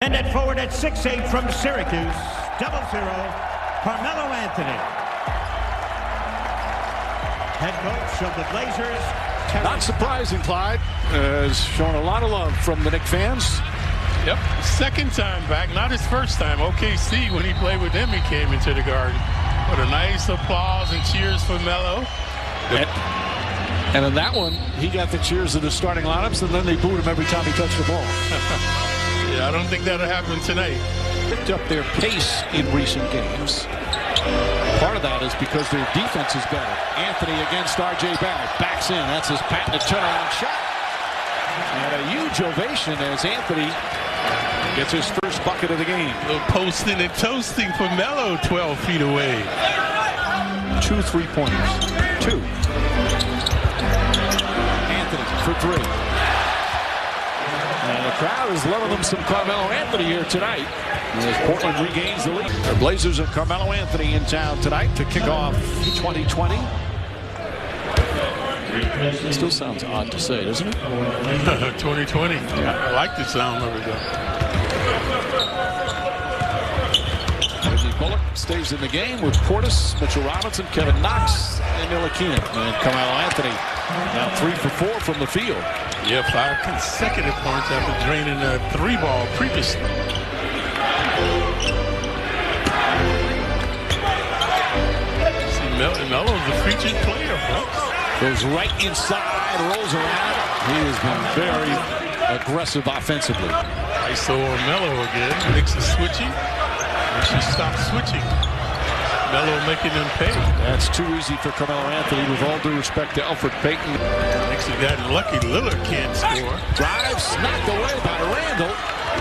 And at forward at 6'8" from Syracuse, 0-0, Carmelo Anthony. Head coach of the Blazers. Not surprising, Clyde has shown a lot of love from the Knicks fans. Yep, second time back, not his first time. OKC, when he played with them, he came into the Garden. What a nice applause and cheers for Melo. And in that one, he got the cheers of the starting lineups, and then they booed him every time he touched the ball. Yeah, I don't think that'll happen tonight. Picked up their pace in recent games. Part of that is because their defense is better. Anthony against R.J. Barrett. Backs in. That's his patented turnaround shot. And a huge ovation as Anthony gets his first bucket of the game. A little posting and toasting for Melo 12 feet away. 2 3-pointers. 2. Anthony for 3. And the crowd is loving them some Carmelo Anthony here tonight as Portland regains the lead. The Blazers and Carmelo Anthony in town tonight to kick off 2020. It still sounds odd to say, doesn't it? 2020. Yeah. I like the sound of it, though. Reggie Bullock stays in the game with Portis, Mitchell Robinson, Kevin Knox, and Ntilikina. And Carmelo Anthony now 3 for 4 from the field. Yeah, 5 consecutive points after draining a 3-ball previously. See, Melo's a featured player, folks. Goes right inside, rolls around. He has been very aggressive offensively. I saw Melo again. Knicks is switching. And she stopped switching. Melo making them pay. That's too easy for Carmelo Anthony, with all due respect to Elfrid Payton. Knicks have gotten lucky. Lillard can't score. Drives, knocked away by Randall.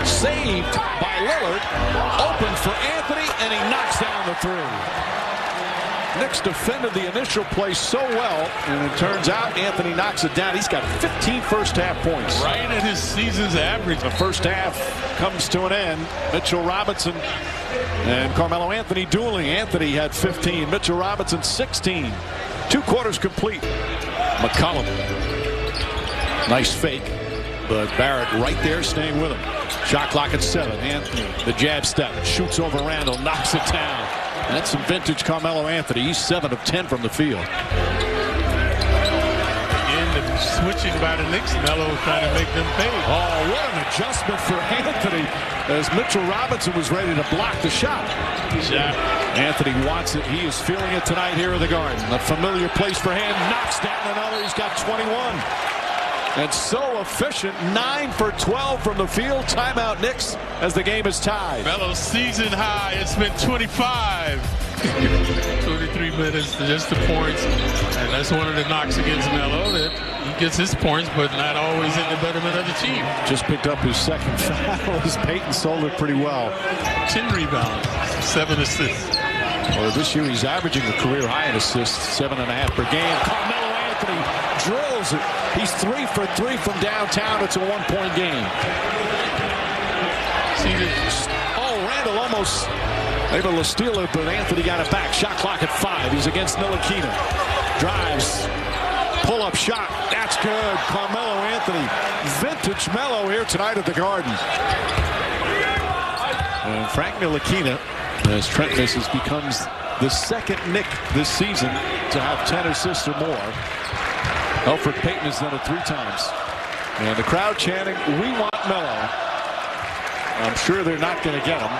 Saved by Lillard. Open for Anthony, and he knocks down the 3. Knicks defended the initial play so well, and it turns out Anthony knocks it down. He's got 15 first-half points. Right at his season's average. The first half comes to an end. Mitchell Robinson and Carmelo Anthony dueling. Anthony had 15. Mitchell Robinson 16. 2 quarters complete. McCollum. Nice fake, but Barrett right there staying with him. Shot clock at 7. Anthony, the jab step, shoots over Randall, knocks it down. That's some vintage Carmelo Anthony. He's 7 of 10 from the field. Again, the switching by the Knicks. Melo trying to make them pay. Oh, what an adjustment for Anthony as Mitchell Robinson was ready to block the shot. Anthony wants it. He is feeling it tonight here in the Garden. A familiar place for him. Knocks down another. He's got 21. And so efficient, 9 for 12 from the field. Timeout Knicks as the game is tied. Melo's season high. It's been 25. 23 minutes, just the points. And that's one of the knocks against Melo, that he gets his points, but not always in the betterment of the team. Just picked up his second foul as Payton sold it pretty well. 10 rebounds, 7 assists. Well, this year he's averaging a career high in assists, 7.5 per game. Carmelo Anthony drills it. He's 3 for 3 from downtown. It's a 1-point game. Randall almost able to steal it, but Anthony got it back. Shot clock at 5. He's against Ntilikina. Drives. Pull-up shot. That's good. Carmelo Anthony. Vintage Melo here tonight at the Garden. And Frank Ntilikina, as Trent misses, becomes the second Knick this season to have 10 assists or more. Elfrid Payton has done it 3 times. And the crowd chanting, "We want Melo." I'm sure they're not going to get him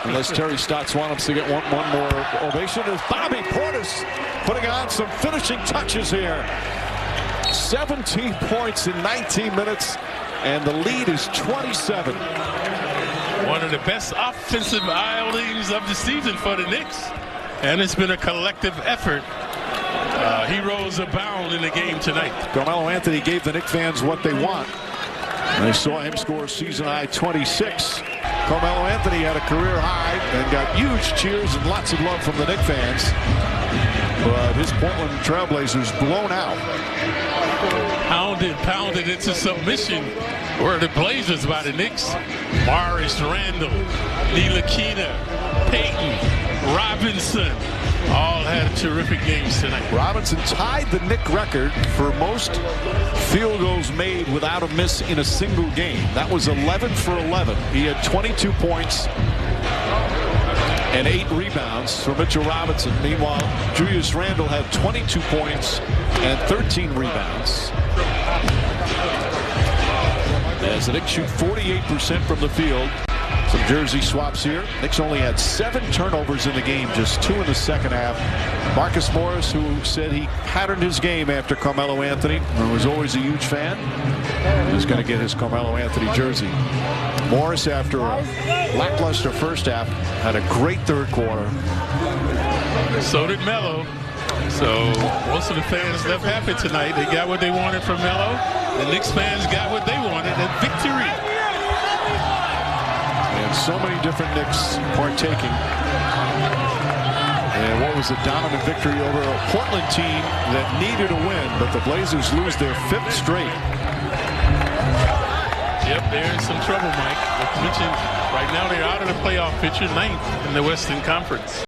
unless Terry Stotts wants to get one more ovation. As Bobby Portis putting on some finishing touches here. 17 points in 19 minutes, and the lead is 27. One of the best offensive outings of the season for the Knicks, and it's been a collective effort. Heroes abound in the game tonight. Carmelo Anthony gave the Knicks fans what they want. They saw him score season-high 26. Carmelo Anthony had a career high and got huge cheers and lots of love from the Knicks fans. But his Portland Trailblazers blown out. Pounded into submission were the Blazers by the Knicks. Morris, Randall, Ntilikina, Payton, Robinson, all had terrific games tonight. Robinson tied the Knick record for most field goals made without a miss in a single game. That was 11 for 11. He had 22 points and 8 rebounds for Mitchell Robinson. Meanwhile, Julius Randle had 22 points and 13 rebounds. As the Knicks shoot 48% from the field. Some jersey swaps here. Knicks only had 7 turnovers in the game, just 2 in the second half. Marcus Morris, who said he patterned his game after Carmelo Anthony, who was always a huge fan, is going to get his Carmelo Anthony jersey. Morris, after a lackluster first half, had a great third quarter. So did Melo. So most of the fans left happy tonight. They got what they wanted from Melo. The Knicks fans got what they wanted, a victory. And so many different Knicks partaking. And what was a dominant victory over a Portland team that needed a win, but the Blazers lose their 5th straight. Yep, they're in some trouble, Mike. Like you mentioned, right now they're out of the playoff picture, 9th in the Western Conference.